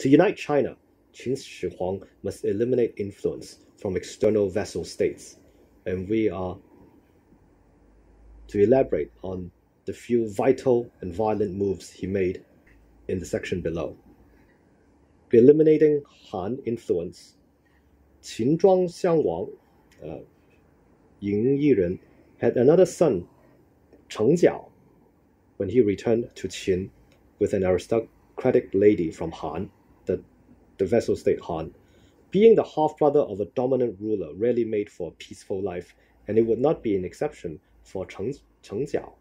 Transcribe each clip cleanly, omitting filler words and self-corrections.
To unite China, Qin Shi Huang must eliminate influence from external vassal states, and we are to elaborate on the few vital and violent moves he made in the section below. By eliminating Han influence, Qin Zhuang Xiangwang, Ying Yiren, had another son, Cheng Jiao, when he returned to Qin with an aristocratic lady from Han, the vassal state Han. Being the half-brother of a dominant ruler rarely made for a peaceful life, and it would not be an exception for Cheng Jiao.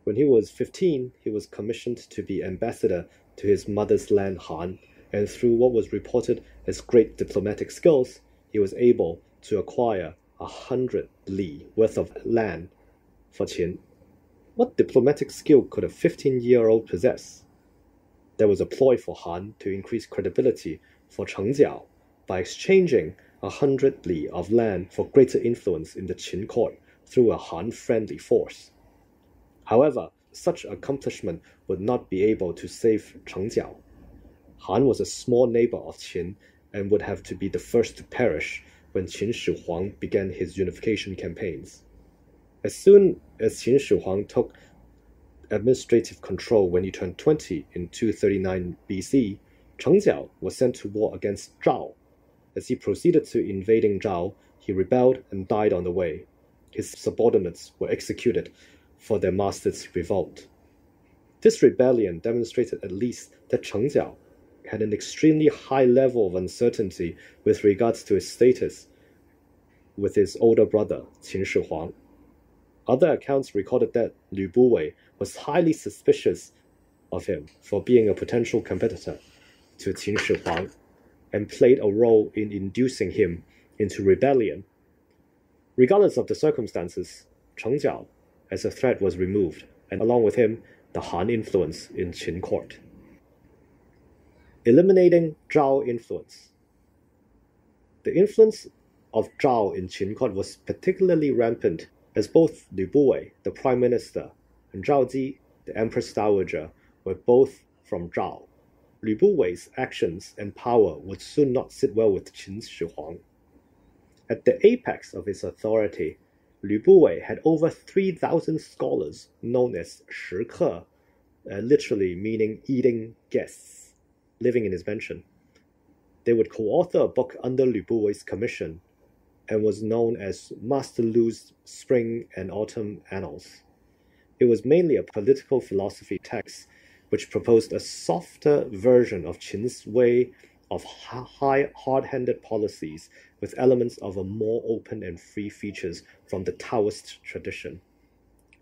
When he was 15, he was commissioned to be ambassador to his mother's land Han, and through what was reported as great diplomatic skills, he was able to acquire 100 li worth of land for Qin. What diplomatic skill could a 15-year-old possess? There was a ploy for Han to increase credibility for Cheng Jiao by exchanging 100 li of land for greater influence in the Qin court through a Han-friendly force. However, such accomplishment would not be able to save Cheng Jiao. Han was a small neighbor of Qin and would have to be the first to perish when Qin Shi Huang began his unification campaigns. As soon as Qin Shi Huang took administrative control when he turned 20 in 239 BC, Cheng Jiao was sent to war against Zhao. As he proceeded to invading Zhao, he rebelled and died on the way. His subordinates were executed for their master's revolt. This rebellion demonstrated at least that Cheng Jiao had an extremely high level of uncertainty with regards to his status with his older brother, Qin Shi Huang. Other accounts recorded that Lü Buwei was highly suspicious of him for being a potential competitor to Qin Shi Huang and played a role in inducing him into rebellion. Regardless of the circumstances, Cheng Jiao as a threat was removed, and along with him, the Han influence in Qin court. Eliminating Zhao influence. The influence of Zhao in Qin court was particularly rampant, as both Lü Buwei, the prime minister, and Zhao Ji, the empress dowager, were both from Zhao. Lü Buwei's actions and power would soon not sit well with Qin Shi Huang. At the apex of his authority, Lü Buwei had over 3,000 scholars known as 食客, literally meaning eating guests, living in his mansion. They would co-author a book under Lü Buwei's commission and was known as Master Lu's Spring and Autumn Annals. It was mainly a political philosophy text which proposed a softer version of Qin's way of hard-handed policies with elements of a more open and free features from the Taoist tradition.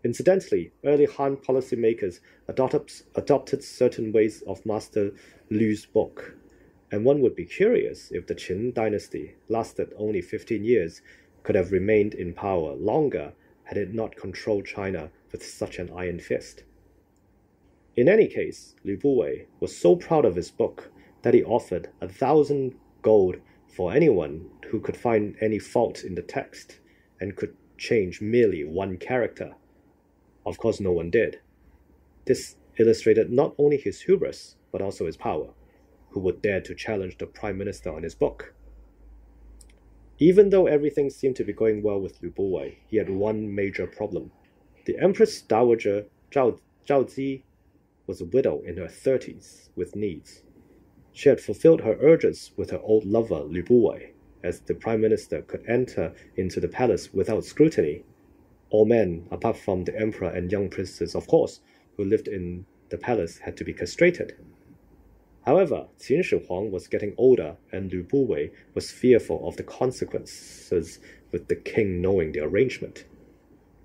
Incidentally, early Han policymakers adopted certain ways of Master Lu's book, and one would be curious if the Qin dynasty lasted only 15 years could have remained in power longer had it not controlled China with such an iron fist. In any case, Lü Buwei was so proud of his book that he offered 1,000 gold for anyone who could find any fault in the text and could change merely one character. Of course, no one did. This illustrated not only his hubris, but also his power. Who would dare to challenge the prime minister on his book? Even though everything seemed to be going well with Lü Buwei, he had one major problem. The empress dowager Zhao Ji was a widow in her 30s with needs. She had fulfilled her urges with her old lover Lü Buwei, as the prime minister could enter into the palace without scrutiny. All men, apart from the emperor and young princes, of course, who lived in the palace, had to be castrated. However, Qin Shi Huang was getting older, and Lü Buwei was fearful of the consequences with the king knowing the arrangement.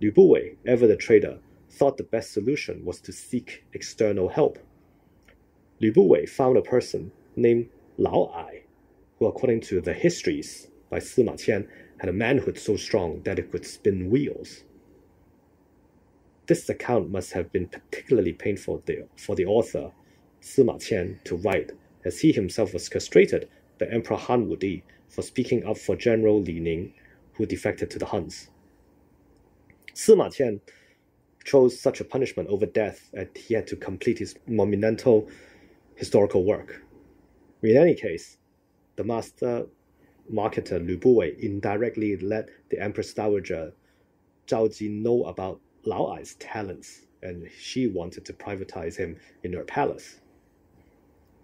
Lü Buwei, ever the traitor, thought the best solution was to seek external help. Lü Buwei found a person named Lao Ai, who, according to the histories by Sima Qian, had a manhood so strong that it could spin wheels. This account must have been particularly painful for the author, Sima Qian, to write, as he himself was castrated by Emperor Han Wudi for speaking up for General Li Ning, who defected to the Huns. Sima Qian chose such a punishment over death, and he had to complete his monumental historical work. In any case, the master marketer Lu Buwei indirectly let the Empress Dowager Zhao Ji know about Lao Ai's talents, and she wanted to privatize him in her palace.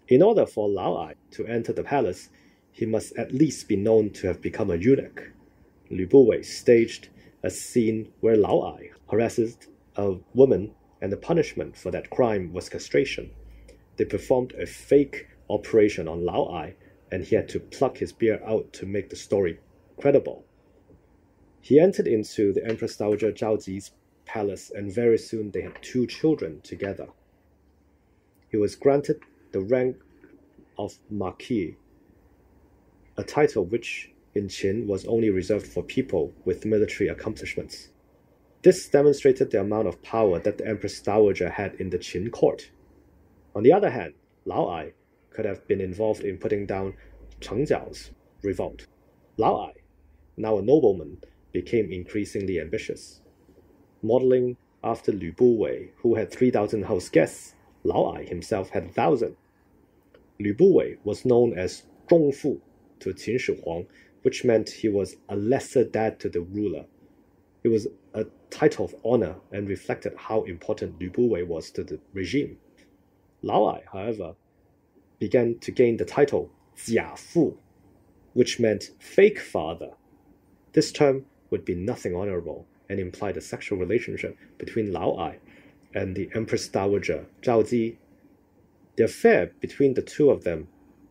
In order for Lao Ai to enter the palace, he must at least be known to have become a eunuch. Lu Buwei staged a scene where Lao Ai harasses a woman, and the punishment for that crime was castration. They performed a fake operation on Lao Ai, and he had to pluck his beard out to make the story credible. He entered into the Empress Dowager Zhao Ji's palace, and very soon they had 2 children together. He was granted the rank of Marquis, a title which in Qin was only reserved for people with military accomplishments. This demonstrated the amount of power that the Empress Dowager had in the Qin court. On the other hand, Lao Ai could have been involved in putting down Cheng Jiao's revolt. Lao Ai, now a nobleman, became increasingly ambitious. Modeling after Lu Buwei, who had 3,000 house guests, Lao Ai himself had 1,000. Lu Buwei was known as Zhongfu to Qin Shi Huang, which meant he was a lesser dad to the ruler. It was a title of honor and reflected how important Lu Buwei was to the regime. Lao Ai, however, began to gain the title Jia Fu, which meant fake father. This term would be nothing honorable and implied a sexual relationship between Lao Ai and the Empress Dowager Zhao Ji. The affair between the two of them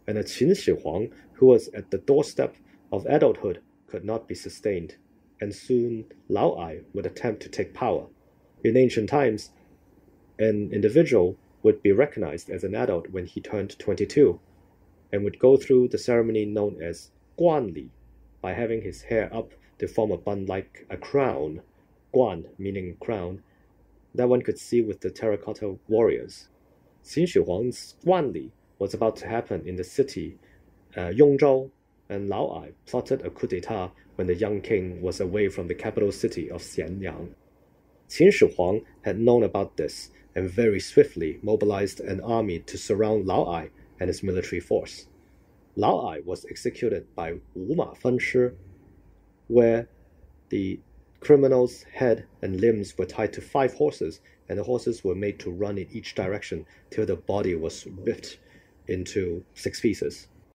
and a Qin Shi Huang, who was at the doorstep of adulthood, could not be sustained, and soon Lao Ai would attempt to take power. In ancient times, an individual would be recognized as an adult when he turned 22, and would go through the ceremony known as Guan Li, by having his hair up to form a bun like a crown, Guan meaning crown, that one could see with the terracotta warriors. Qin Shi Huang's Guan Li was about to happen in the city Yongzhou, and Lao Ai plotted a coup d'etat when the young king was away from the capital city of Xianyang. Qin Shi Huang had known about this and very swiftly mobilized an army to surround Lao Ai and his military force. Lao Ai was executed by Wuma Fenshi, where the criminal's head and limbs were tied to 5 horses, and the horses were made to run in each direction till the body was ripped into 6 pieces.